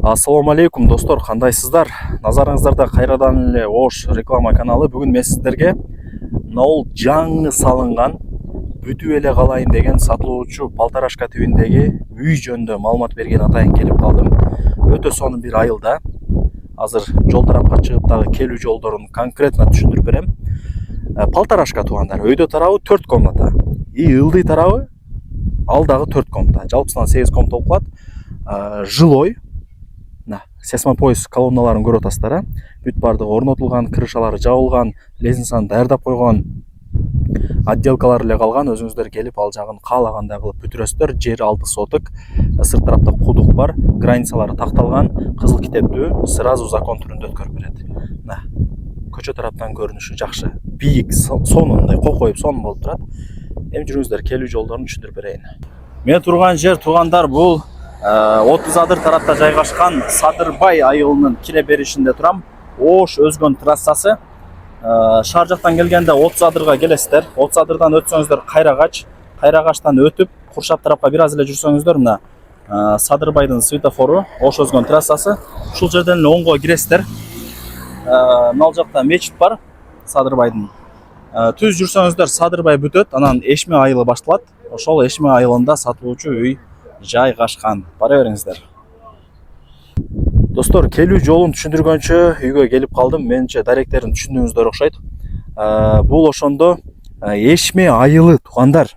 Ассаламу алейкум достор, кандайсыздар? Назарыңыздарда кайрадан эле Ош реклама каналы. Бүгүн мен сиздерге Нол жаңы салынган бүтүп эле калайын деген сатылуучу Палтарашка түбүндөгү үй жөнүндө маалымат берген атайын келип калдым. Өтө сонун бир айылда. Азыр жол тарапка чыгып дагы келүү жолдорун конкретно түшүндүрүп берем. Палтарашка туугандар, өйдө тарабы 4 комната. Ылдый тарабы ал дагы 4 комната. Жалпысынан 8 комната болуп калат. Жилой Сесмопоезд колонналарын көрүп атасыздар. Бүт бардыгы орнотулган, крышалары жабылган, лестницаны даярдап койгон, отделкалар эле калган. Өзүңүздөр келип ал жагын каалагандай кылып бүтүрөсүздөр. Жер 6 соток, сырт тарапта кудук бар, границалары такталган, кызыл китептүү, сразу закон түрүндө өткөрүп берет. Көчө тараптан көрүнүшү жакшы, бийик, сонундай кокоюп сонун болуп турат. Эми жүрүңүздөр келүү жолдорун түшүндүрүп берейин. Мен турган жер туугандар бул 30 адыр тарапта жайгашкан Садырбай айылынын кире беришинде турам. Ош Өзгөн трассасы. Шаар жактан келгенде 30 адырга келесиздер. 30 адырдан өтсөңүздөр Кайрагачтан өтүп, Куршап тарапка бир аз эле жүрсөңүздөр мына Садырбайдын светофору, Ош Өзгөн трассасы. Ушул жерден эле оңго киресиздер. Мына жакта мечит бар Садырбайдын. Түз жүрсөңүздөр Садырбай бүтөт, анан Эшме айылы башталат. Ошол Эшме айылында сатылуучу үй жайгашкан. Бара бериңиздер. Достор, келүү жолун түшүндүргөнчө үйгө келип калдым. Менимче даректерин түшүндүңүздөр окшойт. Бул ошондо Эшме айылы туугандар.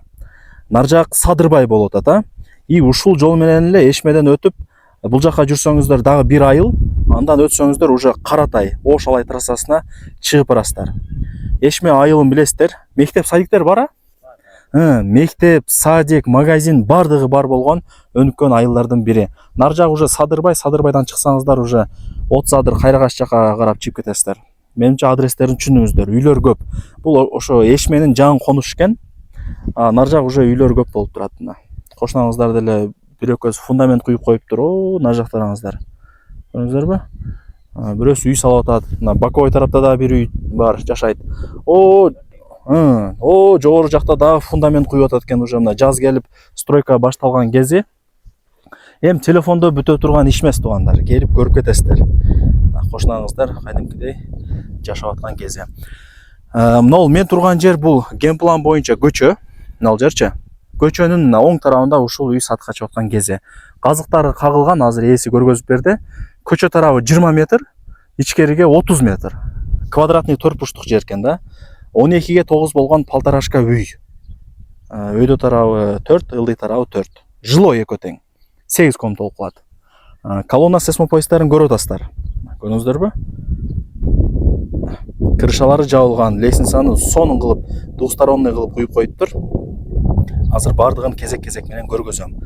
Нар жак Садырбай болуп атат, ушул жол менен эле Эшмеден өтүп, бул жакка жүрсөңүздөр дагы бир айыл, андан өтсөңүздөр уже Каратай, Ош Алай трассасына чыгып барасыздар. Эшме айылын билесиздер. Мектеп, садиктер бар? Мектеп, садик, магазин бардыгы бар болгон өнүккөн айылдардын бири. Нар жак уже Садырбай, Садырбайдан чыксаңыздар уже 30 адыр Кайрагач жака карап чыгып кетесиздер. Менимче адрестерин түшүндүңүздөр. Үйлөр көп. Бул ошо Эшменин жаңы конуш экен. Нар жак уже үйлөр көп болуп турат. Кошунаңыздар деле бир экөөсү фундамент куюп коюптур. Нар жактарыңыздар. Көрдүңүздөрбү? Бирөөсү үй салып атат. Баковой тарапта да бир үй бар, жашайт. Жогору жакта дагы фундамент куюп атат экен. Уже мына жаз келип, стройка башталган кези. Эми телефондо бүтө турган иш эмес туугандар. Келип көрүп кетесиздер. Кошунаңыздар кайдымкыдей жашап аткан кези. Мына мен турган жер бул генплан боюнча көчө. Мына жерчи. Көчөнүн оң тарабында ушул үй сатка чыгып аткан кези. Казыктары кагылган, азыр ээси көргөзүп берди. Көчө тарабы 20 метр, ичкериге 30 метр. Квадратный 4 бурчтук жер экен да. 12-ге 9 болгон Палтарашка үй. Өйдө тарабы 4, ылдый тарабы 4. Жилой экөө тең. 8 комната болуп калат. Колонна сесмопоезддерин көрүп атасыздар. Көрдүңүздөрбү? Крышалары жабылган, лестницаны сонун кылып, двусторонный кылып куюп коюптур. Азыр бардыгын кезек-кезек менен көргөзөм.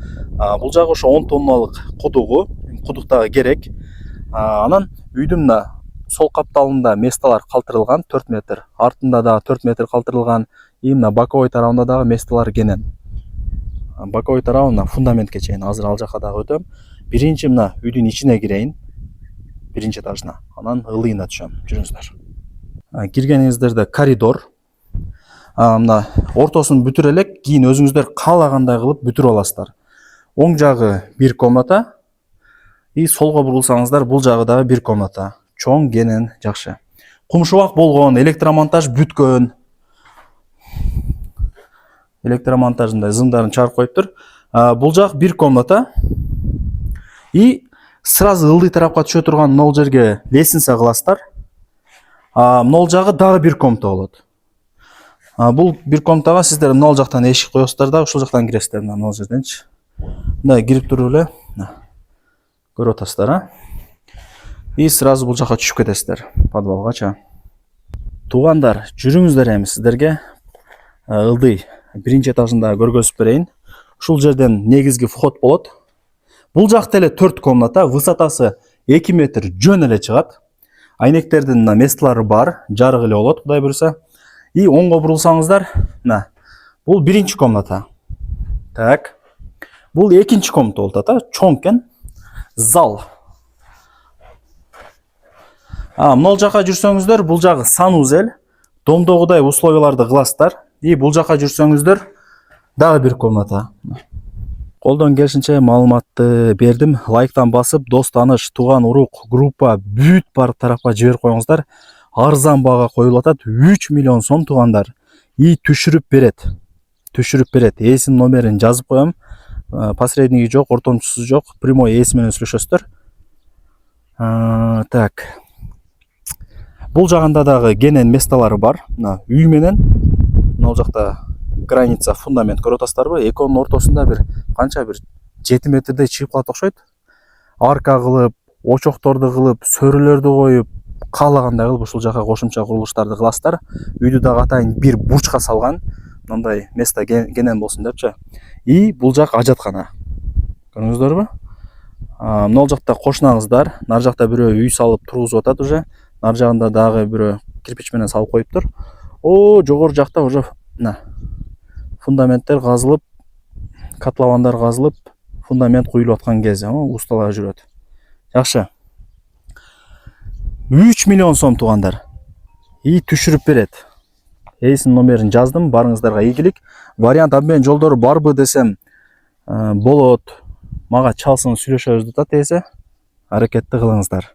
Бул жагы ошо 10 тонналык кудугу, кудуктагы керек. Анан үйдүн сол капталында месталар калтырылган 4 метр. Артында дагы 4 метр калтырылган. Мына боковой тарабында дагы месталар кенен. Боковой тарабына фундаментке чейин. Азыр ал жака дагы өтөм. Биринчи мына үйдүн ичине кирейин. Биринчи этажына. Анан ылдыйына түшөм. Жүрүңүздөр. Киргениңиздерде коридор. Мына ортосун бүтүр элек, кийин өзүңүздөр каалагандай кылып бүтүрүп аласыздар. Оң жагы бир комната. Солго бурулсаңыздар, бул жагы дагы бир комната. Чоң, кенен, жакшы. Кумшубак болгон, электромонтаж бүткөн. Электромонтажында зымдарын чыгарып коюптур. Бул жак бир комната. Сразу ылдый тарапка түшө турган мына жерге лестница кыласыздар. Мына жагы дагы бир комната болот. Бул бир комнатага сиздер мына жактан эшик коесуздар да, ушул жактан киресиздер мына жерденчи. Мындай кирип туруп эле көрүп атасыздар, сразу бул жака түшүп кетесиздер, подвалгача. Туугандар, жүрүңүздөр эми сиздерге ылдый биринчи этажында көргөзүп берейин. Ушул жерден негизги вход болот. Бул жакта эле 4 комната, высотасы 2 метр жөн эле чыгат. Айнектердин месталары бар, жарык эле болот, кудай буюрса. Оңго бурулсаңыздар, бул биринчи комната. Так. Бул экинчи комната болуп атат, чоң экен. Зал. Мына жака жүрсөңүздөр, бул жагы санузел. Домдогудай условияларды кыласыздар. Бул жака жүрсөңүздөр, дагы бир комната. Колдон келишинче маалыматты бердим. Лайктан басып, дос тааныш, тууган урук, группа бүт бар тарапка жиберип коюңуздар. Арзан баага коюлуп атат. 3 миллион сом туугандар. И түшүрүп берет. Ээсинин номерин жазып коем. Посредниги жок, ортомчусу жок. Прямой ээси менен сүйлөшөсүздөр. Так. Бул жагында дагы кенен месталары бар. Мына үй менен мына жакта граница, фундамент көрүп атасыздарбы? Экөөнүн ортосунда бир канча бир 7 метрдей чыгып калат окшойт. Арка кылып, очокторду кылып, сөрүлөрдү коюп, каалагандай кылып ушул жака кошумча курулуштарды кыласыздар. Үйдү дагы атайын бир бурчка салган. Мындай место кенен болсун депчи. И бул жак ажаткана. Көрдүңүздөрбү? Мына жакта кошунаңыздар. Нар жакта бирөө үй салып тургузуп атат уже. Нар жагында дагы бирөө кирпич менен салып коюптур. Жогору жакта уже мына фундаменттер казылып, котловандар казылып, фундамент куюлуп аткан кези, усталар жүрөт. Жакшы. 3 миллион сом туугандар. И түшүрүп берет. Ээсинин номерин жаздым, барыңыздарга ийгилик. Вариант обмен жолдору барбы десем, болот. Мага чалсын, сүйлөшөбүз деп атат ээси. Аракетти кылыңыздар.